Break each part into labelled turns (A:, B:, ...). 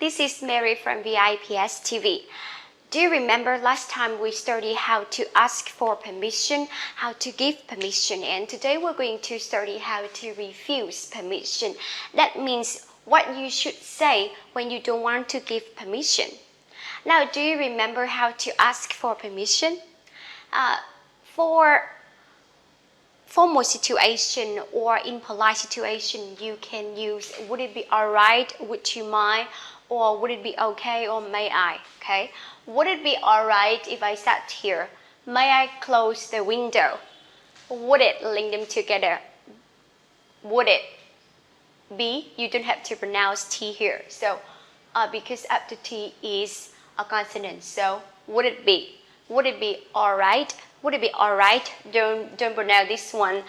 A: this is Mary from VIPS TV. Do you remember last time we studied how to ask for permission, how to give permission, and today we're going to study how to refuse permission. That means what you should say when you don't want to give permission. Now, do you remember how to ask for permission? For formal situation or impolite situation, you can use would it be alright, would you mind, or would it be okay, or may I? Okay, would it be alright if I sat here? May I close the window? Would it link them together? Would it be? You don't have to pronounce T here. So because after T is a consonant, so would it be? Would it be alright? Would it be alright? Don't pronounce this one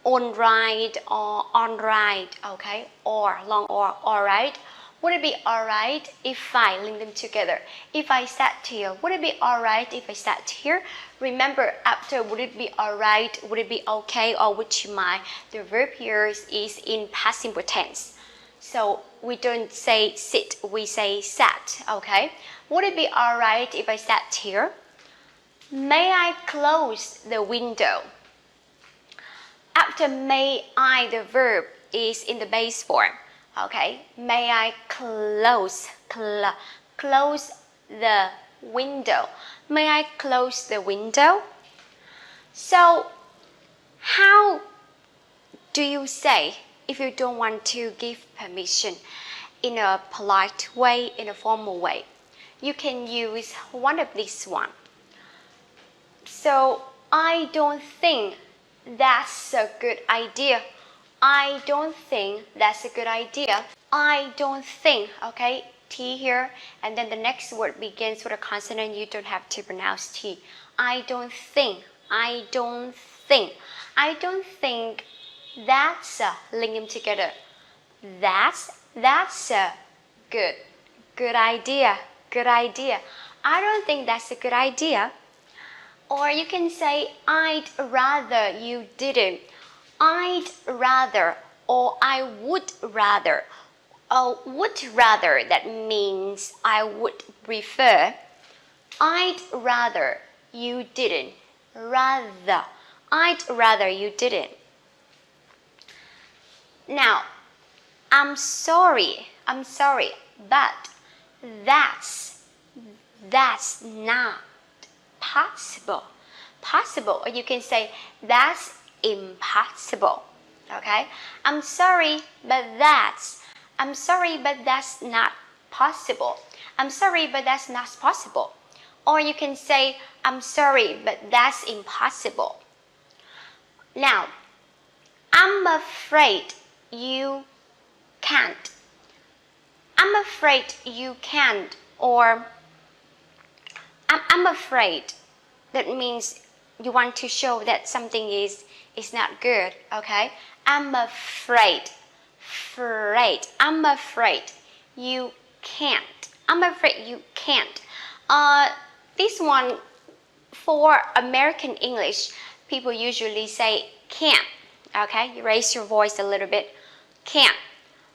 A: on right or on right, okay? Or long or alright. Would it be alright if I link them together? If I sat here, would it be alright if I sat here? Remember, after would it be alright, would it be okay, or would you mind, the verb here is in past simple tense. So we don't say sit, we say sat, okay? Would it be alright if I sat here? May I close the window? After may I, the verb is in the base form, okay? May I close the window? May I close the window? So how do you say if you don't want to give permission in a polite way, in a formal way? You can use one of these one. So I don't think that's a good idea. I don't think that's a good idea. I don't think, okay, T here, and then the next word begins with a consonant. You don't have to pronounce T. I don't think, I don't think, I don't think that's a, link them together. That's a good idea, good idea. I don't think that's a good idea. Or you can say, I'd rather you didn't. I'd rather, or I would rather. Would rather, that means I would prefer. I'd rather you didn't. Rather. I'd rather you didn't. Now, I'm sorry, but that's not possible. Possible, or you can say that's impossible. Okay? I'm sorry, but that's not possible. I'm sorry, but that's not possible. Or you can say I'm sorry, but that's impossible. Now, I'm afraid you can't. I'm afraid you can't, or I'm afraid. That means you want to show that something is not good, okay? I'm afraid. I'm afraid you can't. I'm afraid you can't. This one, for American English, people usually say can't, okay? You raise your voice a little bit. Can't.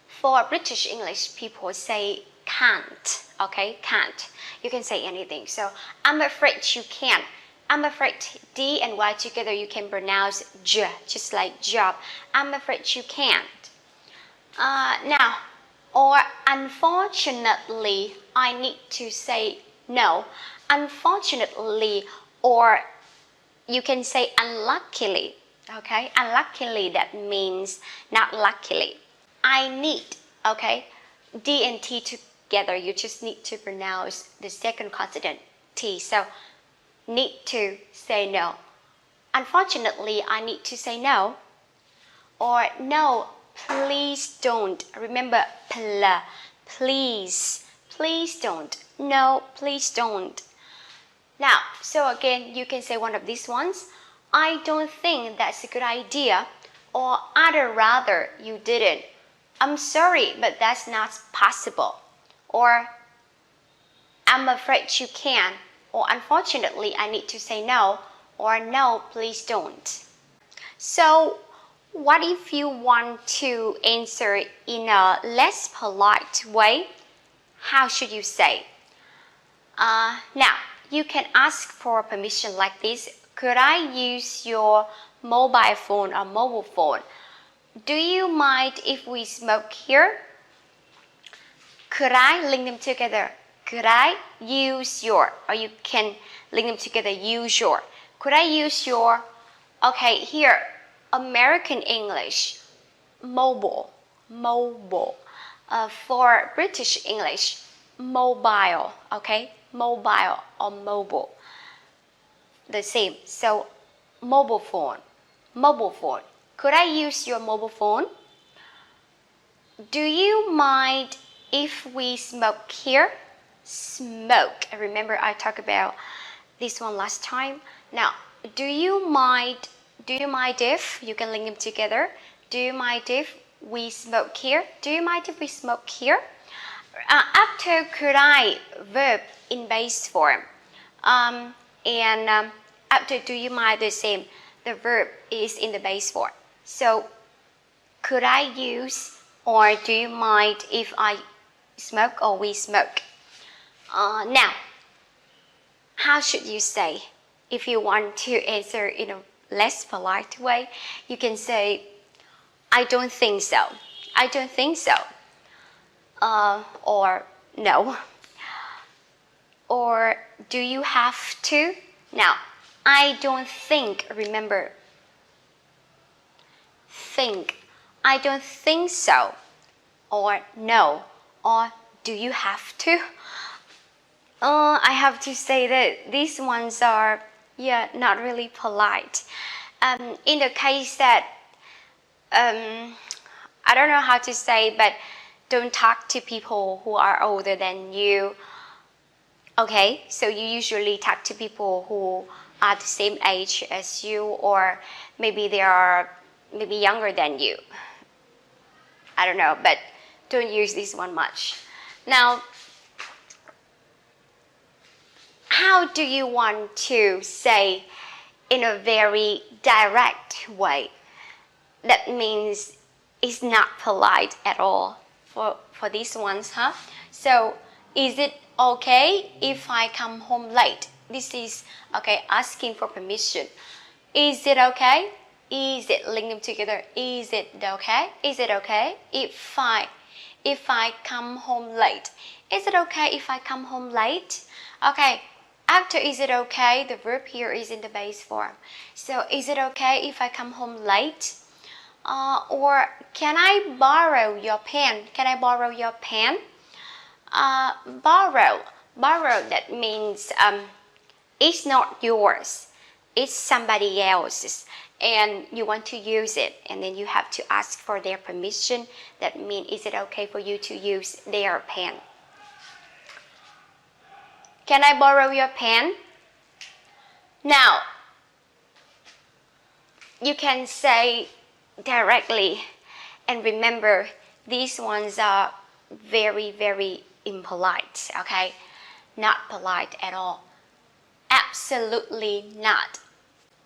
A: For British English, people say can't, okay? Can't. You can say anything. So, I'm afraid you can't. I'm afraid D and Y together you can pronounce J, just like job. I'm afraid you can't. Now, or unfortunately, I need to say no. Unfortunately, or you can say unluckily. Okay, unluckily, that means not luckily. I need, okay, D and T together, you just need to pronounce the second consonant, T. So, need to say no. Unfortunately, I need to say no. Or no, please don't. Remember, please don't. No, please don't. Now, so again, you can say one of these ones. I don't think that's a good idea. Or I'd rather you didn't. I'm sorry, but that's not possible. Or I'm afraid you can. Or unfortunately, I need to say no. Or no, please don't. So What if you want to answer in a less polite way? How should you say? Now, you can ask for permission like this. Could I use your mobile phone or mobile phone? Do you mind if we smoke here? Could I link them together? Could I use your, or you can link them together, use your. Could I use your, okay, here, American English, mobile. For British English, mobile, okay? Mobile or mobile. The same. So, mobile phone. Could I use your mobile phone? Do you mind if we smoke here? Smoke. Remember I talked about this one last time. Now, do you mind if, you can link them together. Do you mind if we smoke here? Do you mind if we smoke here? After could I, verb in base form. After do you mind, the same. The verb is in the base form. So, could I use or do you mind if I smoke or we smoke? Now, how should you say? If you want to answer in a less polite way, you can say, I don't think so. I don't think so. Or no. Or do you have to? Now, I don't think, remember, think. I don't think so. Or no. Or do you have to? I have to say that these ones are, not really polite. In the case that, I don't know how to say, but don't talk to people who are older than you. Okay, so you usually talk to people who are the same age as you, or maybe they are maybe younger than you. I don't know, but don't use this one much. Now, how do you want to say in a very direct way? That means it's not polite at all for these ones, huh? So, is it okay if I come home late? This is, okay, asking for permission. Is it okay? Is it, link them together? Is it okay? Is it okay if I come home late? Is it okay if I come home late? Okay, after is it okay, the verb here is in the base form. So, is it okay if I come home late? Or can I borrow your pen? Can I borrow your pen? Borrow, that means it's not yours, it's somebody else's, and you want to use it, and then you have to ask for their permission. That means, is it okay for you to use their pen? Can I borrow your pen? Now, you can say directly, and remember, these ones are very, very impolite, okay? Not polite at all. Absolutely not.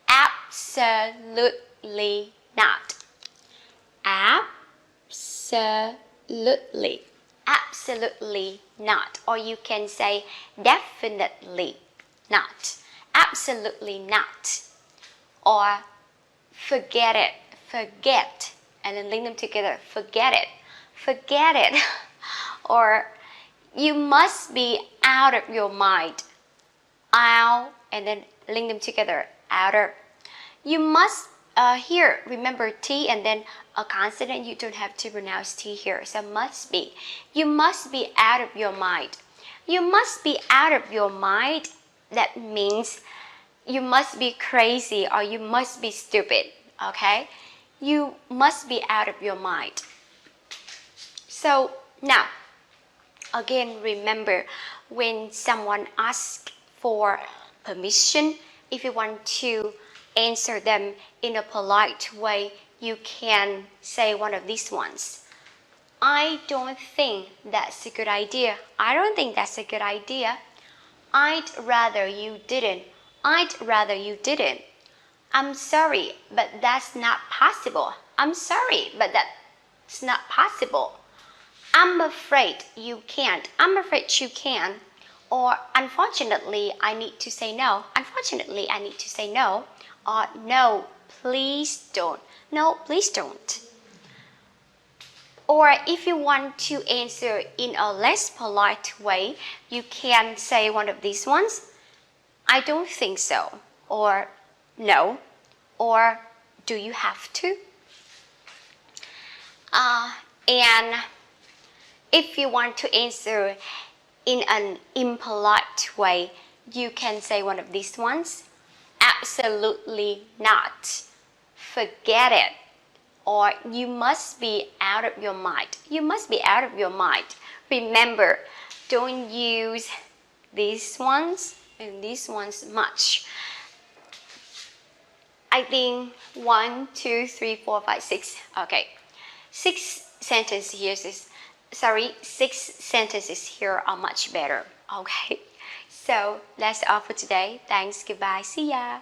A: Absolutely not. Absolutely. Absolutely not. Or you can say definitely not. Absolutely not. Or forget it. Forget. And then link them together. Forget it. Forget it. Or you must be out of your mind. Out, and then link them together. Outer. You must, here, remember T and then a consonant, you don't have to pronounce T here. So must be. You must be out of your mind. You must be out of your mind. That means you must be crazy or you must be stupid. Okay? You must be out of your mind. So now, again, remember when someone asks for permission, if you want to answer them in a polite way, you can say one of these ones. I don't think that's a good idea. I don't think that's a good idea. I'd rather you didn't. I'd rather you didn't. I'm sorry, but that's not possible. I'm sorry, but that's not possible. I'm afraid you can't. I'm afraid you can. Or unfortunately, I need to say no. Unfortunately, I need to say no. Or no, please don't. No, please don't. Or if you want to answer in a less polite way, you can say one of these ones. I don't think so. Or no. Or do you have to? And if you want to answer in an impolite way, you can say one of these ones. Absolutely not. Forget it. Or you must be out of your mind. You must be out of your mind. Remember, don't use these ones and these ones much. I think 1, 2, 3, 4, 5, 6. Okay. 6 sentences here are much better. Okay. So that's all for today. Thanks. Goodbye. See ya.